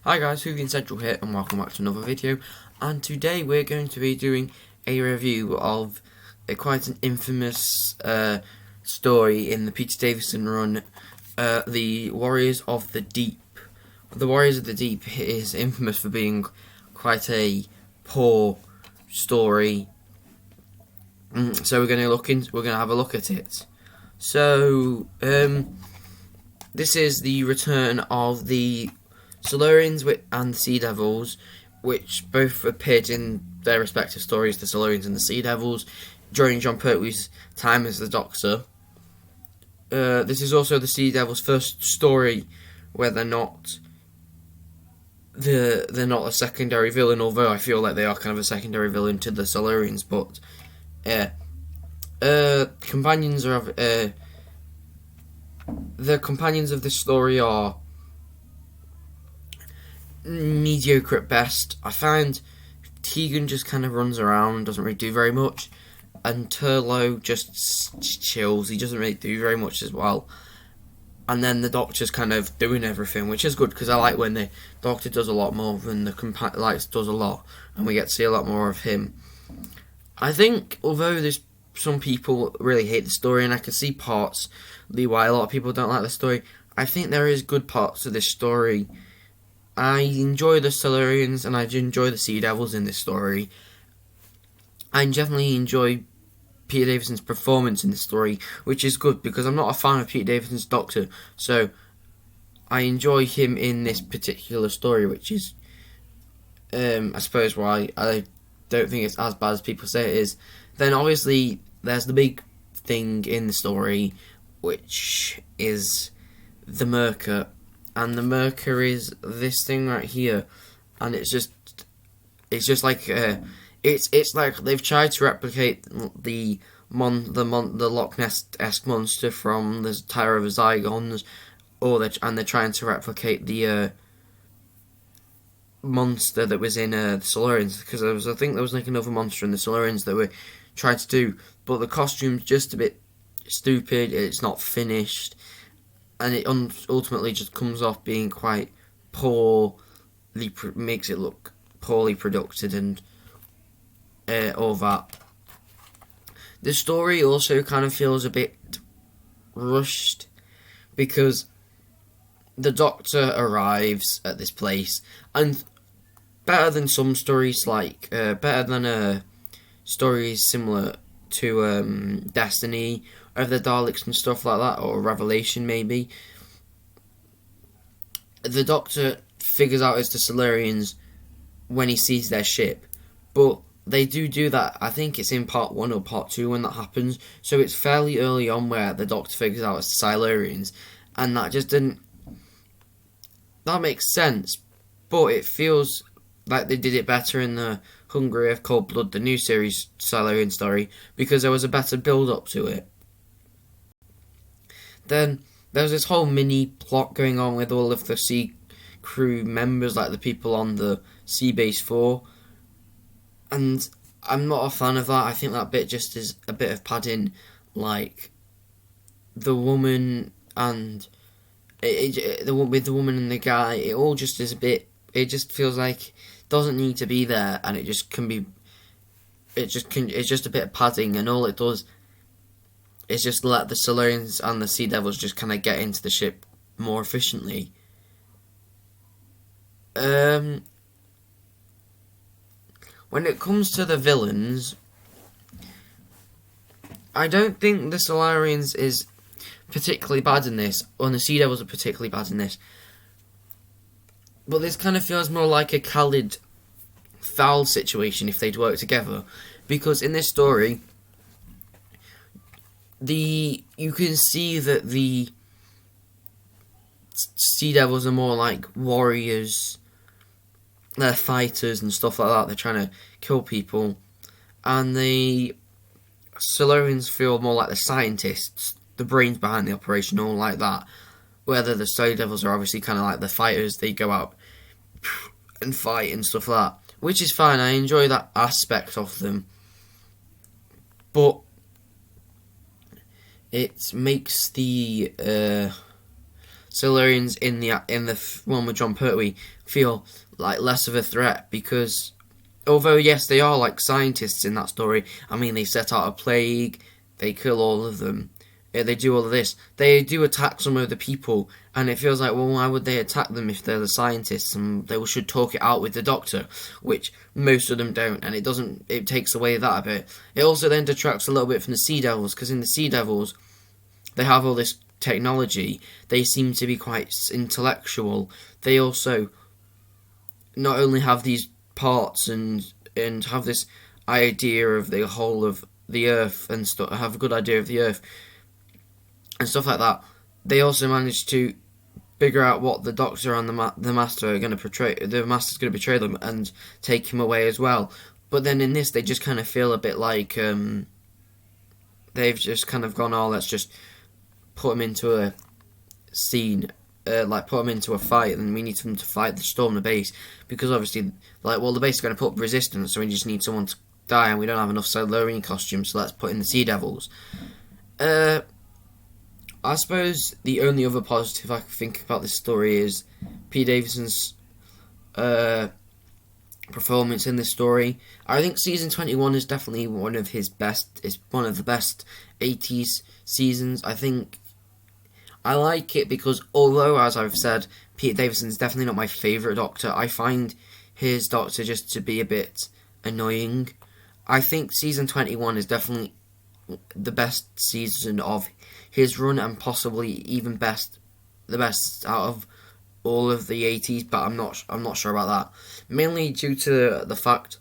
Hi guys, Hooligan Central here and welcome back to another video, and today we're going to be doing a review of quite an infamous story in the Peter Davison run, The Warriors of the Deep. The Warriors of the Deep is infamous for being quite a poor story, so we're going to have a look at it. So, this is the return of the Silurians and the Sea Devils, which both appeared in their respective stories, the Silurians and the Sea Devils, during Jon Pertwee's time as the Doctor. This is also the Sea Devils' first story where they're not a secondary villain, although I feel like they are kind of a secondary villain to the Silurians. But companions are the companions of this story are mediocre at best. I find Tegan just kind of runs around, doesn't really do very much, and Turlough just chills. He doesn't really do very much as well. And then the Doctor's kind of doing everything, which is good because I like when the Doctor does a lot more than the does a lot, and we get to see a lot more of him. I think, although there's some people really hate the story, and I can see partly why a lot of people don't like the story, I think there is good parts of this story. I enjoy the Silurians and I enjoy the Sea Devils in this story. I definitely enjoy Peter Davison's performance in this story, which is good because I'm not a fan of Peter Davison's Doctor, so I enjoy him in this particular story, which is, I suppose, why I don't think it's as bad as people say it is. Then obviously there's the big thing in the story, which is the Merca. And the Merca is this thing right here, and it's just like it's like they've tried to replicate the Loch Ness-esque monster from the Tower of the Zygons, and they're trying to replicate the monster that was in the Silurians, because I think there was like another monster in the Silurians that we tried to do, but the costume's just a bit stupid. It's not finished. And it ultimately just comes off being quite makes it look poorly produced and all that. The story also kind of feels a bit rushed because the Doctor arrives at this place, and better than some stories, better than stories similar to Destiny of the Daleks and stuff like that, or Revelation maybe, the Doctor figures out it's the Silurians when he sees their ship, but they do that, I think it's in part 1 or part 2 when that happens, so it's fairly early on where the Doctor figures out it's the Silurians, and that makes sense, but it feels like they did it better in the Hungry of Cold Blood, the new series Silurian story, because there was a better build-up to it. Then there's this whole mini plot going on with all of the sea crew members, like the people on the Sea Base 4, and I'm not a fan of that. I think that bit just is a bit of padding, like the woman and with the woman and the guy, it all just is a bit, it just feels like it doesn't need to be there, and it's just a bit of padding, and all it does is just let the Silurians and the Sea Devils just kind of get into the ship more efficiently. When it comes to the villains, I don't think the Silurians is particularly bad in this, or the Sea Devils are particularly bad in this. But this kind of feels more like a Khalid Thal situation if they'd work together, because in this story, you can see that the Sea Devils are more like warriors. They're fighters and stuff like that. They're trying to kill people. And the Silurians feel more like the scientists, the brains behind the operation, all like that. Whether the Sea Devils are obviously kind of like the fighters. They go out and fight and stuff like that. Which is fine. I enjoy that aspect of them. But it makes the Silurians in the one with John Pertwee feel like less of a threat because although yes they are like scientists in that story. I mean they set out a plague, they kill all of them, they do all of this. They do attack some of the people, and it feels like, well, why would they attack them if they're the scientists and they should talk it out with the Doctor, which most of them don't, and it takes away that a bit. It also then detracts a little bit from the Sea Devils, because in the Sea Devils, they have all this technology, they seem to be quite intellectual. They also not only have these parts and have this idea of the whole of the Earth and have a good idea of the Earth and stuff like that. They also manage to figure out what the Doctor and the Master are going to portray. The Master's going to betray them and take him away as well. But then in this, they just kind of feel a bit like they've just kind of gone, oh, let's just put him into a scene, like put him into a fight, and we need them to fight the storm the base, because obviously, like, well, the base is going to put up resistance, so we just need someone to die, and we don't have enough Silurian costumes, so let's put in the Sea Devils. I suppose the only other positive I can think about this story is P. Davidson's performance in this story. I think season 21 is definitely one of his best. It's one of the best 80s seasons. I think I like it because although, as I've said, Pete Davidson's definitely not my favourite Doctor, I find his Doctor just to be a bit annoying. I think season 21 is definitely the best season of his run, and possibly even the best out of all of the 80s, but I'm not sure about that. Mainly due to the fact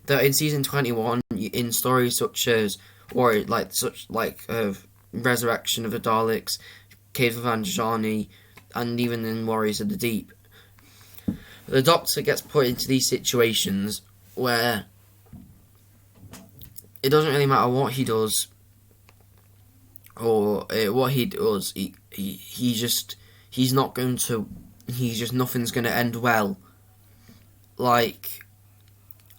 that in season 21, in stories such as Resurrection of the Daleks, Cave of Anjani, and even in Warriors of the Deep, the Doctor gets put into these situations where it doesn't really matter what he does or what he does. Nothing's going to end well. Like,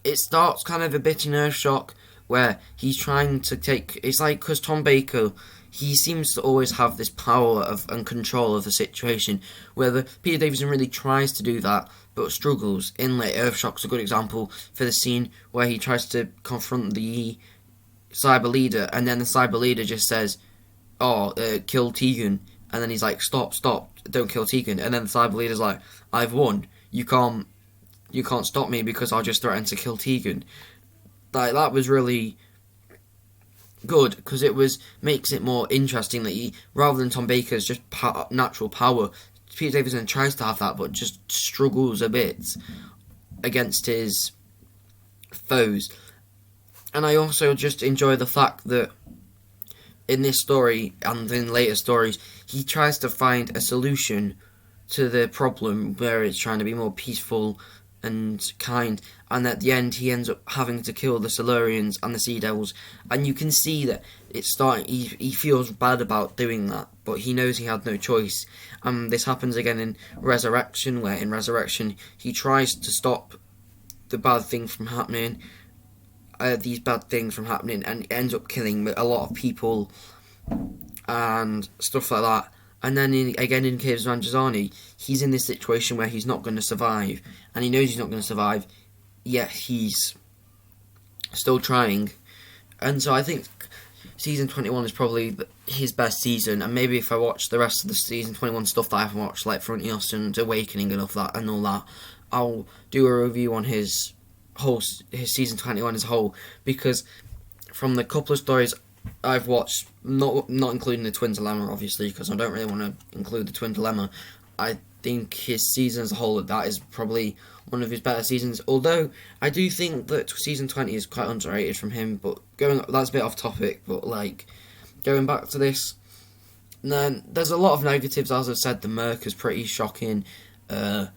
it starts kind of a bit in Earthshock where he's trying to take. It's like because Tom Baker, he seems to always have this power and control of the situation. Whether Peter Davison really tries to do that, but struggles. In like Earthshock's a good example for the scene where he tries to confront the cyber leader, and then the cyber leader just says, "Oh, kill Tegan," and then he's like, "Stop, don't kill Tegan." And then the cyber leader's like, "I've won. You can't stop me because I just threatened to kill Tegan." Like, that was really good because makes it more interesting that he, rather than Tom Baker's just natural power, Peter Davison tries to have that but just struggles a bit against his foes. And I also just enjoy the fact that in this story and in later stories, he tries to find a solution to the problem where it's trying to be more peaceful and kind, and at the end he ends up having to kill the Silurians and the Sea Devils, and you can see that it's starting. He feels bad about doing that, but he knows he had no choice. This happens again in Resurrection, where in Resurrection he tries to stop the bad thing from happening, and it ends up killing a lot of people and stuff like that. And then again in Caves of Anjani, he's in this situation where he's not going to survive, and he knows he's not going to survive, yet he's still trying. And so I think season 21 is probably his best season, and maybe if I watch the rest of the season 21 stuff that I haven't watched, like Frontios and Awakening and all that, I'll do a review on his season 21 as a whole, because from the couple of stories I've watched, not including the Twin Dilemma, obviously, because I don't really want to include the Twin Dilemma, I think his season as a whole, that is probably one of his better seasons. Although I do think that season 20 is quite underrated from him. But that's a bit off topic. But like going back to this, then there's a lot of negatives. As I've said, the Merc is pretty shocking. I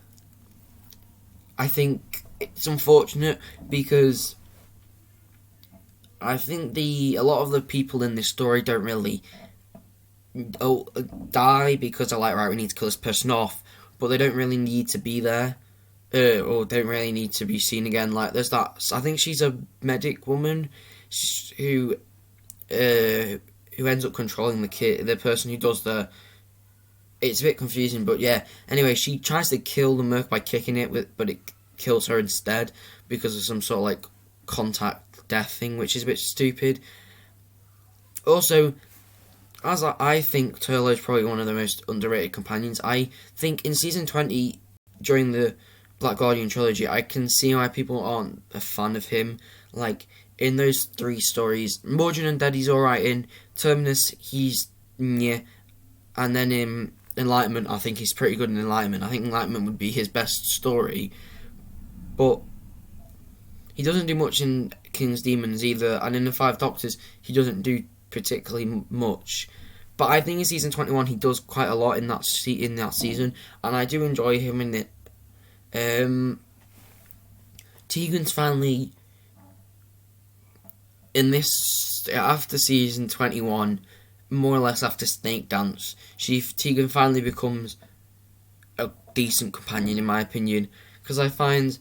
think it's unfortunate because I think a lot of the people in this story don't really die because they're like, right, we need to kill this person off, but they don't really need to be there, or don't really need to be seen again. Like, there's that, I think she's a medic woman who ends up controlling the person who does the it's a bit confusing, but yeah. Anyway, she tries to kill the Merc by kicking it, but it kills her instead because of some sort of like contact death thing, which is a bit stupid. Also, as I think Turlough is probably one of the most underrated companions. I think in season 20, during the Black Guardian trilogy, I can see why people aren't a fan of him. Like, in those 3 stories, Mordrin Undead he's alright in, Terminus he's yeah, and then in Enlightenment I think he's pretty good in Enlightenment. I think Enlightenment would be his best story, but he doesn't do much in King's Demons either, and in the 5 Doctors he doesn't do particularly much. But I think in season 21 he does quite a lot in that season, and I do enjoy him in it. Tegan's finally in this after season 21, more or less after Snake Dance. Tegan finally becomes a decent companion in my opinion, because I find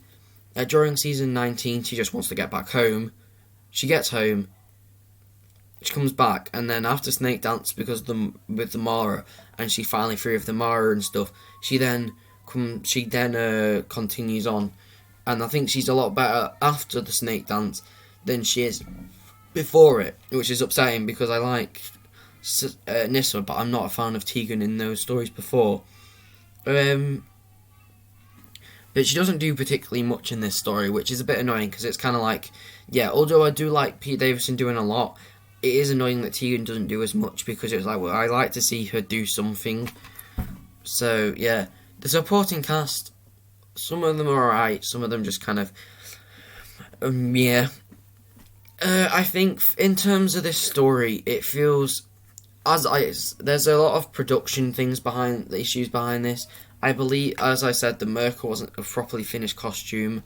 that during season 19 she just wants to get back home. She gets home, she comes back, and then after Snake Dance, because with the Mara, and she's finally free of the Mara and stuff, she then continues on, and I think she's a lot better after the Snake Dance than she is before it, which is upsetting because I like Nyssa, but I'm not a fan of Tegan in those stories before. But she doesn't do particularly much in this story, which is a bit annoying because it's kind of like, yeah, although I do like Pete Davidson doing a lot, it is annoying that Tegan doesn't do as much, because it's like, well, I like to see her do something. So yeah, the supporting cast, some of them are alright, some of them just kind of, yeah. I think in terms of this story, it feels there's a lot of production things behind the issues behind this. I believe, as I said, the Merc wasn't a properly finished costume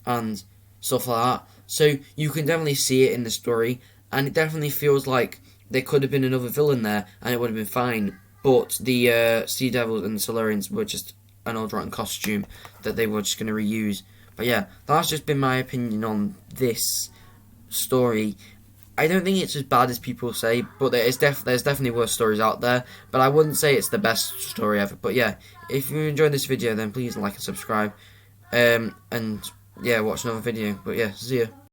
and stuff like that. So you can definitely see it in the story, and it definitely feels like there could have been another villain there and it would have been fine. But the Sea Devils and the Solarians were just an old rotten costume that they were just going to reuse. But yeah, that's just been my opinion on this story. I don't think it's as bad as people say, but there's definitely worse stories out there, but I wouldn't say it's the best story ever. But yeah, if you enjoyed this video, then please like and subscribe, and yeah, watch another video. But yeah, see ya.